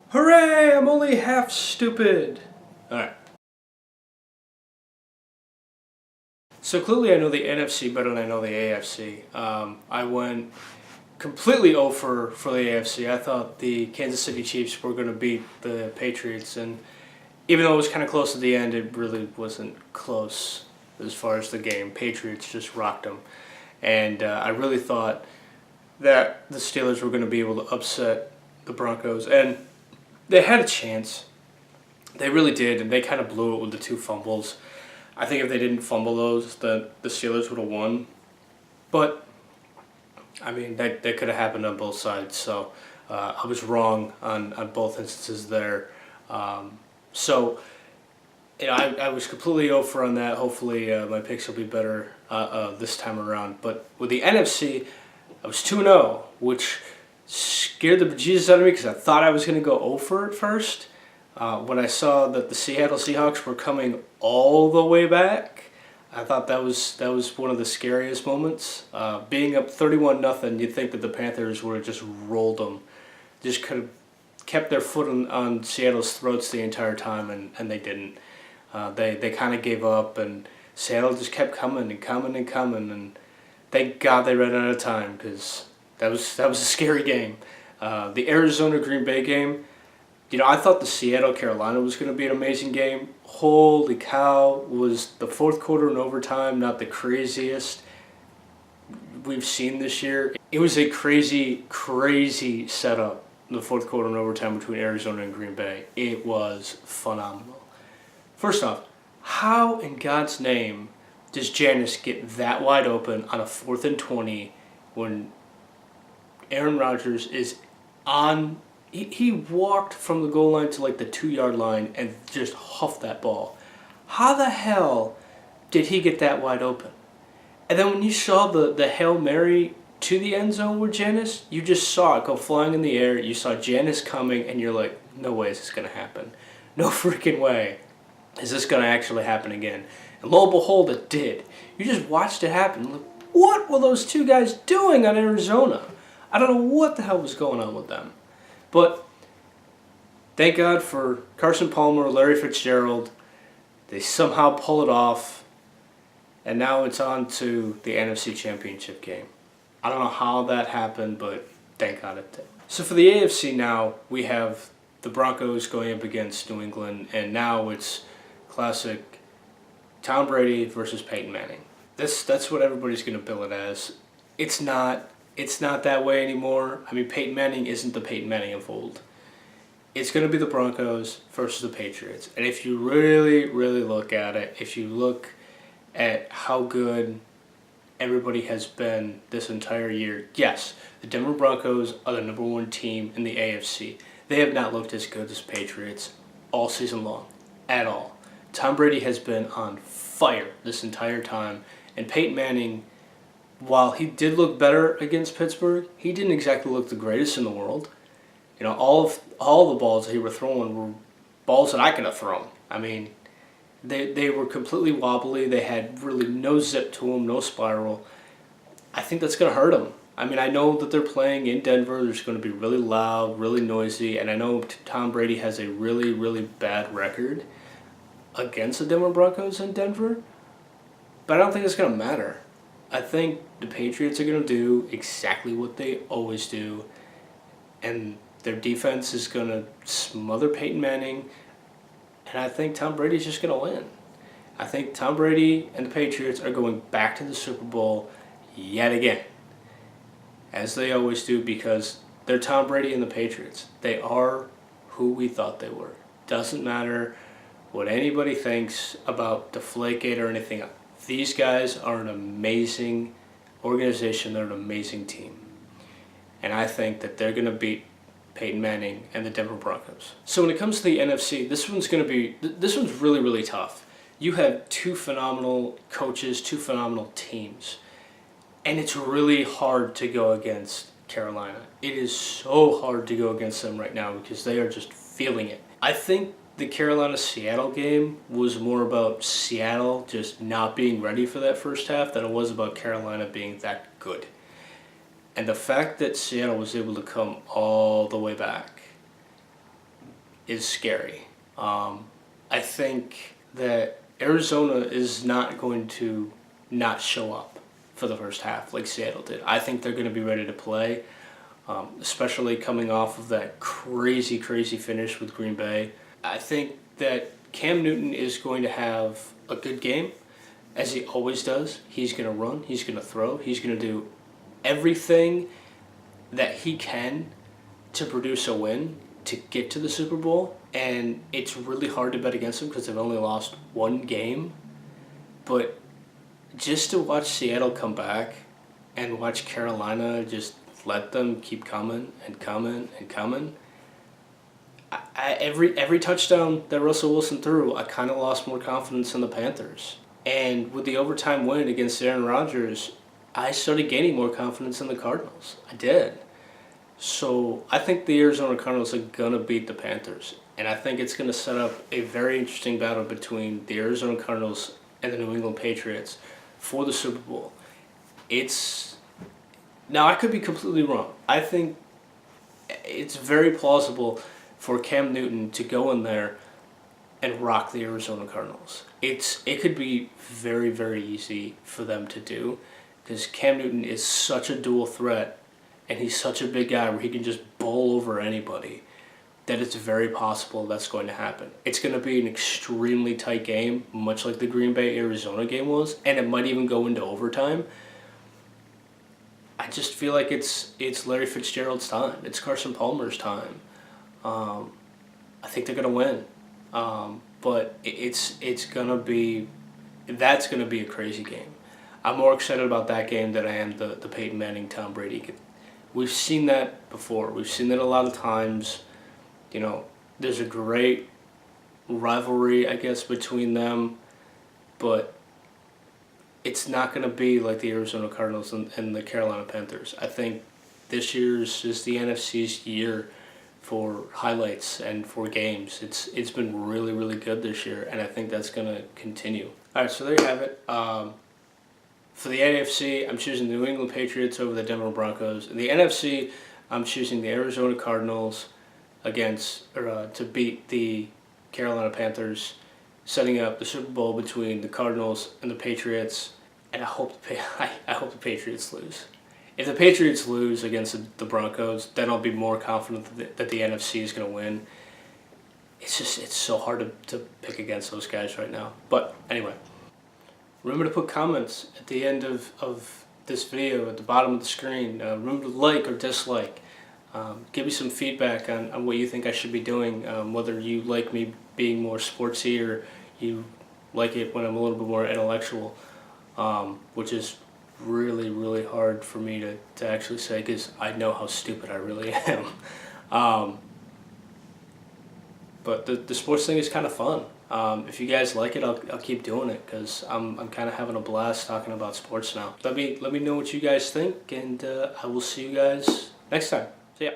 Hooray! I'm only half stupid. Alright. So clearly I know the NFC better than I know the AFC. I went completely over for the AFC. I thought the Kansas City Chiefs were going to beat the Patriots, and even though it was kind of close at the end, it really wasn't close as far as the game. Patriots just rocked them. And I really thought that the Steelers were going to be able to upset the Broncos. And they had a chance. They really did, and they kind of blew it with the two fumbles. I think if they didn't fumble those, the Steelers would have won. But, I mean, that could have happened on both sides. So I was wrong on both instances there. So, I was completely over on that. Hopefully my picks will be better this time around. But with the NFC, I was 2-0, which scared the bejesus out of me because I thought I was going to go over at first. When I saw that the Seattle Seahawks were coming all the way back, I thought that was one of the scariest moments. Being up 31-0, you'd think that the Panthers would have just rolled them. Just could have kept their foot on Seattle's throats the entire time, and they didn't. They kind of gave up, and Seattle just kept coming and coming and coming, and thank God they ran out of time because that was a scary game. The Arizona-Green Bay game, I thought the Seattle-Carolina was going to be an amazing game. Holy cow, was the fourth quarter and overtime not the craziest we've seen this year? It was a crazy, crazy setup in the fourth quarter and overtime between Arizona and Green Bay. It was phenomenal. First off, how in God's name does Janis get that wide open on a 4th and 20 when Aaron Rodgers is on? He walked from the goal line to like the 2-yard line and just huffed that ball. How the hell did he get that wide open? And then when you saw the Hail Mary to the end zone with Janis, you just saw it go flying in the air. You saw Janis coming, and you're like, no way is this going to happen. No freaking way is this going to actually happen again. And lo and behold, it did. You just watched it happen. Look, what were those two guys doing on Arizona? I don't know what the hell was going on with them. But thank God for Carson Palmer, Larry Fitzgerald. They somehow pull it off. And now it's on to the NFC Championship game. I don't know how that happened, but thank God it did. So for the AFC now, we have the Broncos going up against New England. And now it's classic Tom Brady versus Peyton Manning. That's what everybody's going to bill it as. It's not that way anymore. I mean, Peyton Manning isn't the Peyton Manning of old. It's going to be the Broncos versus the Patriots. And if you really, really look at it, if you look at how good everybody has been this entire year, yes, the Denver Broncos are the number one team in the AFC. They have not looked as good as Patriots all season long, at all. Tom Brady has been on fire this entire time, and Peyton Manning, while he did look better against Pittsburgh, he didn't exactly look the greatest in the world. All the balls that he were throwing were balls that I could have thrown. I mean, they were completely wobbly. They had really no zip to them, no spiral. I think that's going to hurt him. I mean, I know that they're playing in Denver. There's going to be really loud, really noisy, and I know Tom Brady has a really, really bad record against the Denver Broncos in Denver, but I don't think it's going to matter. I think the Patriots are going to do exactly what they always do, and their defense is going to smother Peyton Manning, and I think Tom Brady's just going to win. I think Tom Brady and the Patriots are going back to the Super Bowl yet again, as they always do, because they're Tom Brady and the Patriots. They are who we thought they were. Doesn't matter what anybody thinks about Deflategate or anything else. These guys are an amazing organization. They're an amazing team. And I think that they're going to beat Peyton Manning and the Denver Broncos. So when it comes to the NFC, this one's really, really tough. You have two phenomenal coaches, two phenomenal teams. And it's really hard to go against Carolina. It is so hard to go against them right now because they are just feeling it. I think the Carolina-Seattle game was more about Seattle just not being ready for that first half than it was about Carolina being that good. And the fact that Seattle was able to come all the way back is scary. I think that Arizona is not going to not show up for the first half like Seattle did. I think they're going to be ready to play, especially coming off of that crazy finish with Green Bay. I think that Cam Newton is going to have a good game, as he always does. He's going to run, he's going to throw, he's going to do everything that he can to produce a win to get to the Super Bowl. And it's really hard to bet against them because they've only lost one game. But just to watch Seattle come back and watch Carolina just let them keep coming and coming and coming. Every touchdown that Russell Wilson threw, I kind of lost more confidence in the Panthers. And with the overtime win against Aaron Rodgers, I started gaining more confidence in the Cardinals. I did. So I think the Arizona Cardinals are going to beat the Panthers. And I think it's going to set up a very interesting battle between the Arizona Cardinals and the New England Patriots for the Super Bowl. Now, I could be completely wrong. I think it's very plausible for Cam Newton to go in there and rock the Arizona Cardinals. It could be very easy for them to do because Cam Newton is such a dual threat and he's such a big guy where he can just bowl over anybody that it's very possible that's going to happen. It's going to be an extremely tight game, much like the Green Bay-Arizona game was, and it might even go into overtime. I just feel like it's Larry Fitzgerald's time. It's Carson Palmer's time. I think they're going to win. But that's going to be a crazy game. I'm more excited about that game than I am the Peyton Manning-Tom Brady game. We've seen that before. We've seen that a lot of times. You know, there's a great rivalry, I guess, between them, but it's not going to be like the Arizona Cardinals and the Carolina Panthers. I think this year's is the NFC's year for highlights and for games. It's been really good this year, and I think that's going to continue. All right, so there you have it. For the AFC, I'm choosing the New England Patriots over the Denver Broncos. In the NFC, I'm choosing the Arizona Cardinals to beat the Carolina Panthers, setting up the Super Bowl between the Cardinals and the Patriots. And I hope the Patriots lose. If the Patriots lose against the Broncos, then I'll be more confident that the NFC is going to win. It's so hard to pick against those guys right now. But anyway, remember to put comments at the end of this video, at the bottom of the screen. Remember to like or dislike. Give me some feedback on what you think I should be doing, whether you like me being more sportsy or you like it when I'm a little bit more intellectual, which is really hard for me to actually say because I know how stupid I really am. But the sports thing is kind of fun. If you guys like it, I'll keep doing it because I'm kind of having a blast talking about sports now. Let me know what you guys think, and I will see you guys next time. See ya.